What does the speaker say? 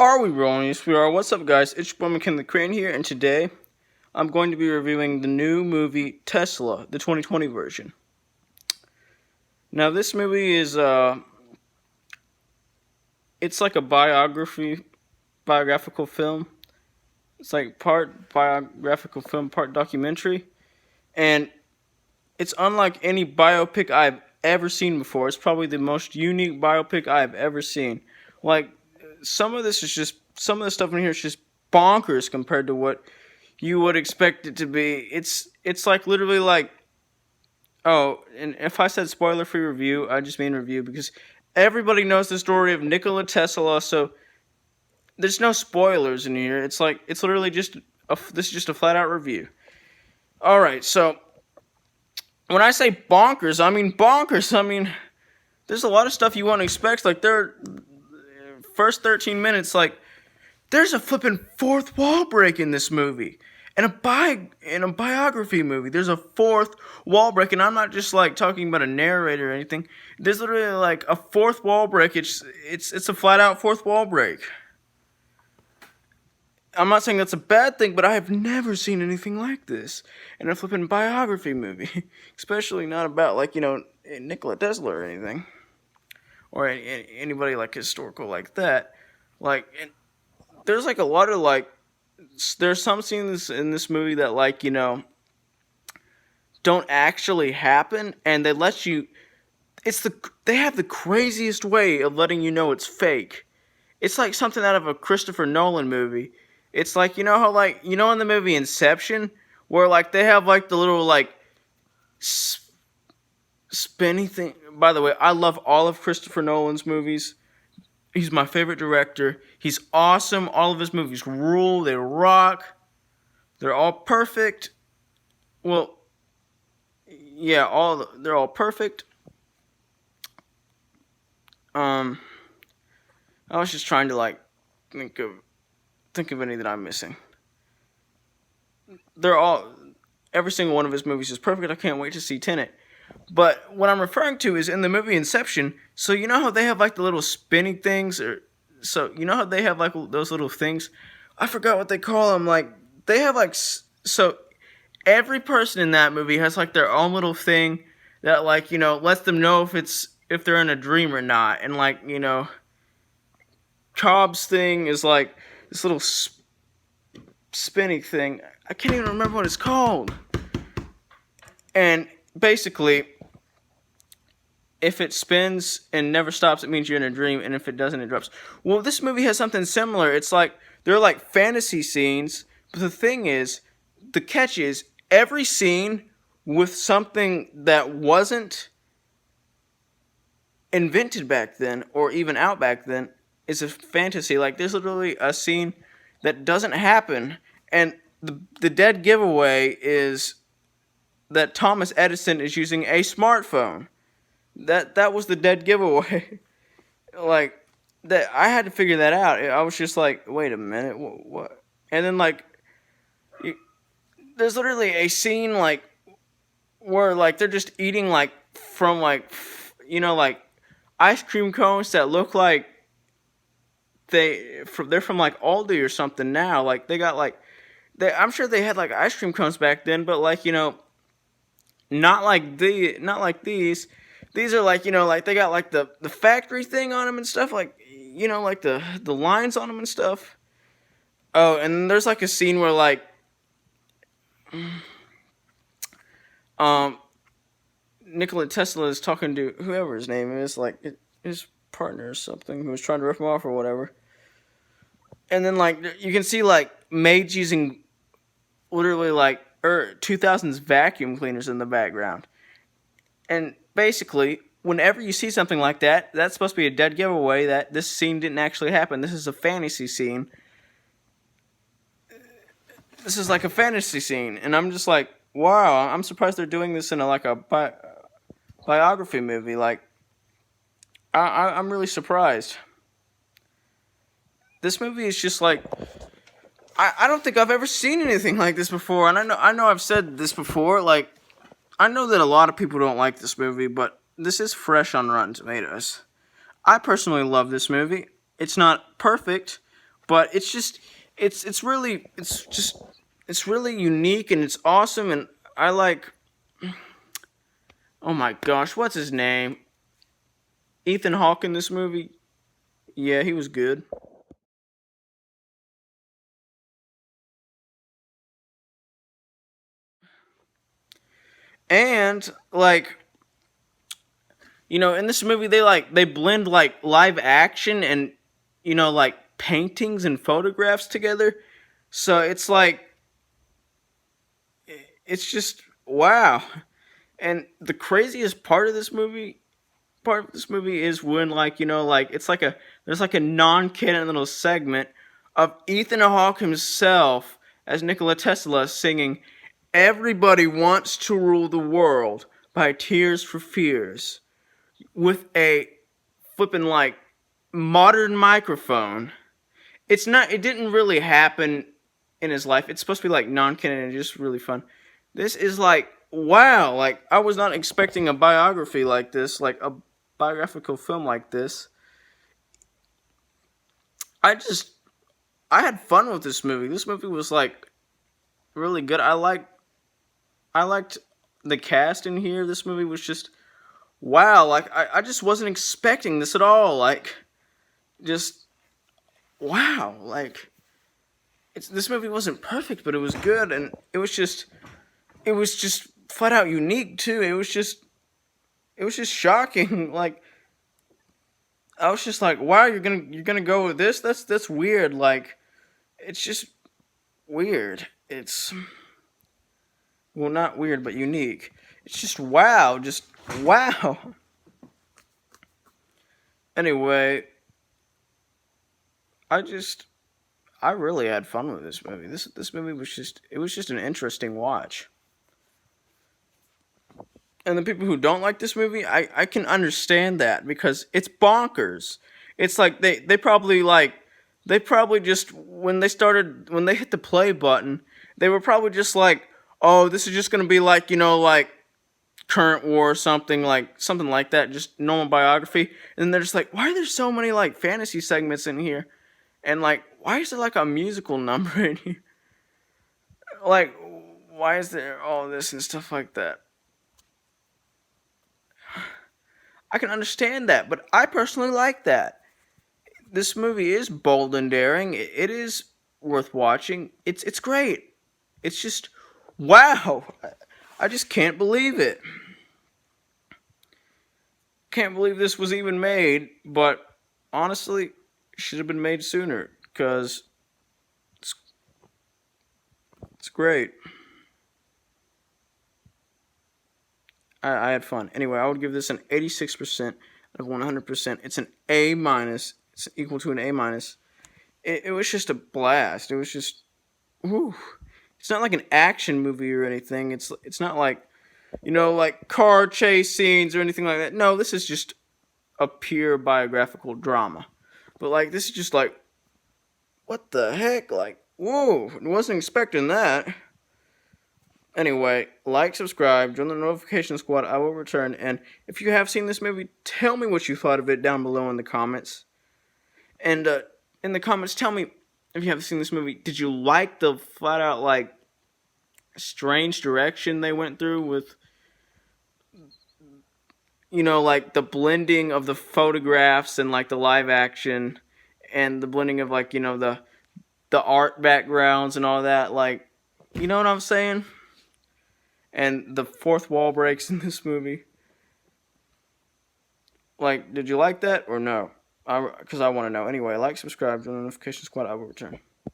Are we rolling? Yes, we are. What's up, guys? It's your boy McKinley Crain here, and today I'm going to be reviewing the new movie Tesla, the 2020 version. Now, this movie is it's like a biographical film. It's like part biographical film, part documentary, and it's unlike any biopic I've ever seen before. It's probably the most unique biopic I've ever seen. Like, some of the stuff in here is just bonkers compared to what you would expect it to be. It's like literally like, oh, and if I said spoiler-free review, I just mean review because everybody knows the story of Nikola Tesla, so there's no spoilers in here. It's literally this is just a flat-out review. All right, so when I say bonkers, I mean bonkers. I mean, there's a lot of stuff you won't expect. Like, first 13 minutes, like, there's a flipping fourth wall break in this movie. In a biography movie, there's a fourth wall break, and I'm not just like talking about a narrator or anything. There's literally like a fourth wall break. It's a flat out fourth wall break. I'm not saying that's a bad thing, but I have never seen anything like this in a flipping biography movie, especially not about like Nikola Tesla or anything, or anybody like historical like that. Like, there's like a lot of like. There's some scenes in this movie that don't actually happen, and they let you. They have the craziest way of letting you know it's fake. It's like something out of a Christopher Nolan movie. It's like, how in the movie Inception, where like they have like the little like spinny thing. By the way, I love all of Christopher Nolan's movies. He's my favorite director. He's awesome. All of his movies rule. They rock. They're all perfect. Well, yeah, they're all perfect. I was just trying to like think of any that I'm missing. Every single one of his movies is perfect. I can't wait to see Tenet. But what I'm referring to is in the movie Inception. So you know how they have like the little spinning things, how they have like those little things. I forgot what they call them. Like they have like so every person in that movie has like their own little thing that like lets them know if they're in a dream or not. And like Cobb's thing is like this little spinning thing. I can't even remember what it's called. And basically, if it spins and never stops, it means you're in a dream, and if it doesn't, it drops. Well, this movie has something similar. It's like, they're like fantasy scenes, but the catch is, every scene with something that wasn't invented back then, or even out back then, is a fantasy. Like, there's literally a scene that doesn't happen, and the dead giveaway is that Thomas Edison is using a smartphone. That was the dead giveaway. Like, that I had to figure that out. I was just like, wait a minute, what? And then like, there's literally a scene like where like they're just eating like from like like ice cream cones that look like they're from like Aldi or something now. Like they got like I'm sure they had like ice cream cones back then, but like not like these. These are like like they got like the factory thing on them and stuff, like like the lines on them and stuff. Oh, and there's like a scene where like Nikola Tesla is talking to whoever his name is, like his partner or something, who was trying to rip him off or whatever. And then like you can see like maids using literally like 2000s vacuum cleaners in the background. And basically, whenever you see something like that, that's supposed to be a dead giveaway that this scene didn't actually happen. This is a fantasy scene. This is like a fantasy scene, and I'm just like, wow, I'm surprised they're doing this in a biography movie. Like, I'm really surprised. This movie is just like, I don't think I've ever seen anything like this before, and I know I've said this before, like, I know that a lot of people don't like this movie, but this is fresh on Rotten Tomatoes. I personally love this movie. It's not perfect, but it's really unique and it's awesome, and I like, oh my gosh, what's his name? Ethan Hawke in this movie. Yeah, he was good. And like, in this movie they blend like live action and like paintings and photographs together. So it's just wow. And the craziest part of this movie is when like it's like there's like a non-canon little segment of Ethan Hawke himself as Nikola Tesla singing "Everybody Wants to Rule the World" by Tears for Fears with a flipping like modern microphone. It didn't really happen in his life. It's supposed to be like non-canon and just really fun. This is like wow, like I was not expecting a biography like this, like a biographical film like this. I just I had fun with this movie. This movie was like really good. I liked the cast in here. This movie was just wow, like I just wasn't expecting this at all. Like just wow, like this movie wasn't perfect, but it was good, and it was just flat out unique too. It was just shocking. Like I was just like, wow, you're gonna go with this? That's weird. Like it's just weird. It's well, not weird, but unique. It's just wow. Anyway, I just I really had fun with this movie. This movie was just an interesting watch. And the people who don't like this movie, I can understand that because it's bonkers. It's like they probably just when they hit the play button, they were probably just like, oh, this is just gonna be like like current war or something like that, just normal biography. And then they're just like, why are there so many like fantasy segments in here? And like, why is there like a musical number in here? Like, why is there all this and stuff like that? I can understand that, but I personally like that. This movie is bold and daring. It is worth watching. It's great. It's just wow. I just can't believe it. Can't believe this was even made, but honestly, it should have been made sooner because it's, it's great. I had fun. Anyway, I would give this an 86% of 100%. It's an A minus. It's equal to an A minus. It was just a blast. It was just, whew. It's not like an action movie or anything. It's not like like car chase scenes or anything like that. No, this is just a pure biographical drama. But like this is just like what the heck? Like whoa, I wasn't expecting that. Anyway, like, subscribe, join the notification squad. I will return. And if you have seen this movie, tell me what you thought of it down below in the comments. And in the comments, tell me if you haven't seen this movie. Did you like the flat out like strange direction they went through with like the blending of the photographs and like the live action and the blending of like the art backgrounds and all that, like you know what I'm saying? And the fourth wall breaks in this movie. Like, did you like that or no? Because I want to know. Anyway, like, subscribe, join the notification squad. I will return.